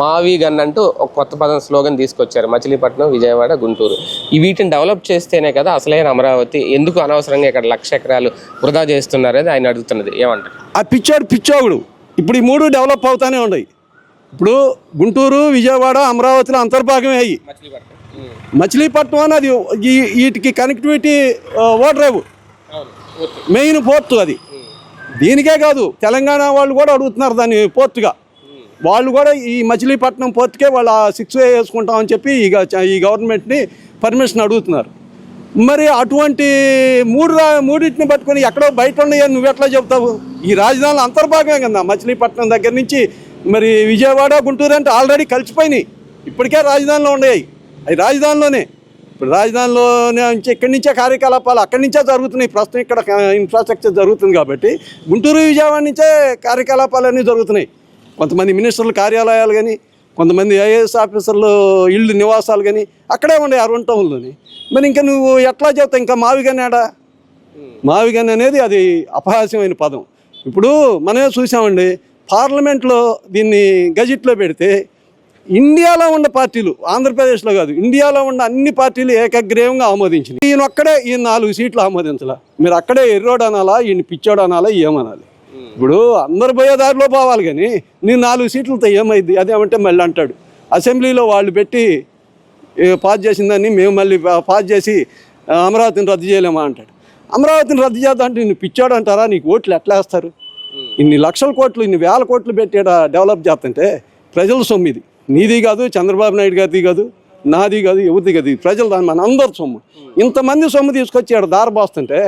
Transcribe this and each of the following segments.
మావి గన్ అంటూ ఒక కొత్త పదం స్లోగన్ తీసుకొచ్చారు. మచిలీపట్నం, విజయవాడ, గుంటూరు వీటిని డెవలప్ చేస్తేనే కదా అసలైన అమరావతి. ఎందుకు అనవసరంగా ఇక్కడ 1,00,000 ఎకరాలు వృధా చేస్తున్నారని ఆయన అడుగుతున్నది. ఏమంటారు? ఆ పిచ్చోడు ఇప్పుడు ఈ 3 డెవలప్ అవుతానే ఉన్నాయి. ఇప్పుడు గుంటూరు, విజయవాడ, అమరావతిలో అంతర్భాగమే అయ్యి మచిలీపట్నం అని అది వీటికి కనెక్టివిటీ ఓడరేవు మెయిన్ పోర్టు అది. దీనికే కాదు తెలంగాణ వాళ్ళు కూడా అడుగుతున్నారు దాన్ని పోర్టుగా. వాళ్ళు కూడా ఈ మచిలీపట్నం పోర్టుకే వాళ్ళు 6A వేసుకుంటామని చెప్పి ఈ గవర్నమెంట్ని పర్మిషన్ అడుగుతున్నారు. మరి అటువంటి మూడింటిని పట్టుకొని ఎక్కడో బయట ఉన్నాయని నువ్వు ఎట్లా చెప్తావు? ఈ రాజధానిలో అంతర్భాగమే కదా మచిలీపట్నం దగ్గర నుంచి. మరి విజయవాడ, గుంటూరు అంటే ఆల్రెడీ కలిసిపోయినాయి. ఇప్పటికే రాజధానిలో ఉన్నాయి. అవి రాజధానిలోనే. ఇప్పుడు రాజధానిలోనే ఇక్కడి నుంచే కార్యకలాపాలు అక్కడి నుంచే జరుగుతున్నాయి. ప్రస్తుతం ఇక్కడ ఇన్ఫ్రాస్ట్రక్చర్ జరుగుతుంది కాబట్టి గుంటూరు, విజయవాడ నుంచే కార్యకలాపాలన్నీ జరుగుతున్నాయి. కొంతమంది మినిస్టర్ల కార్యాలయాలు కానీ, కొంతమంది ఐఏఎస్ ఆఫీసర్లు ఇళ్ళు నివాసాలు కానీ అక్కడే ఉన్నాయి అరవన్ టౌన్లోని. మరి ఇంకా నువ్వు ఎట్లా చెప్తావు? ఇంకా మావిగనేడా? మావిగన్ అనేది అది అపహాస్యమైన పదం. ఇప్పుడు మనమే చూసామండి, పార్లమెంట్లో దీన్ని గజెట్లో పెడితే ఇండియాలో ఉన్న పార్టీలు, ఆంధ్రప్రదేశ్లో కాదు ఇండియాలో ఉన్న అన్ని పార్టీలు ఏకగ్రీవంగా ఆమోదించింది. ఈయన 4 సీట్లు ఆమోదించాల. మీరు అక్కడే ఎర్రోడు అనాలా, ఈయన పిచ్చోడు అనాలా, ఏమనాలి? ఇప్పుడు అందరు పోయే దారిలో పోవాలి కానీ నేను 4 సీట్లతో ఏమైంది అదేమంటే మళ్ళీ అంటాడు. అసెంబ్లీలో వాళ్ళు పెట్టి పాస్ చేసిందని మేము మళ్ళీ పాస్ చేసి అమరావతిని రద్దు చేయలేమా అంటాడు. అమరావతిని రద్దు చేద్దాం అంటే నిన్ను పిచ్చాడు అంటారా? నీకు ఓట్లు ఎట్లా వేస్తారు? ఇన్ని లక్షల కోట్లు, ఇన్ని వేల కోట్లు పెట్టి డెవలప్ చేస్తుంటే ప్రజల సొమ్ము ఇది. నీది కాదు, చంద్రబాబు నాయుడు గారిది కాదు, నాది కాదు, ఎవరిది కాదు. ప్రజలు దాని మన అందరి సొమ్ము. ఇంతమంది సొమ్ము తీసుకొచ్చి ఇక్కడ దారబోస్తుంటే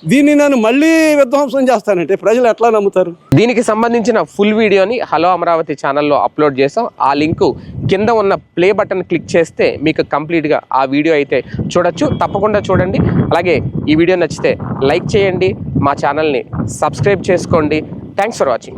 దీన్ని నేను మళ్ళీ విధ్వంసం చేస్తానంటే ప్రజలు ఎట్లా నమ్ముతారు? దీనికి సంబంధించిన ఫుల్ వీడియోని హలో అమరావతి ఛానల్లో అప్లోడ్ చేసాం. ఆ లింకు కింద ఉన్న ప్లే బటన్ క్లిక్ చేస్తే మీకు కంప్లీట్గా ఆ వీడియో అయితే చూడొచ్చు. తప్పకుండా చూడండి. అలాగే ఈ వీడియో నచ్చితే లైక్ చేయండి, మా ఛానల్ని సబ్స్క్రైబ్ చేసుకోండి. Thanks for watching.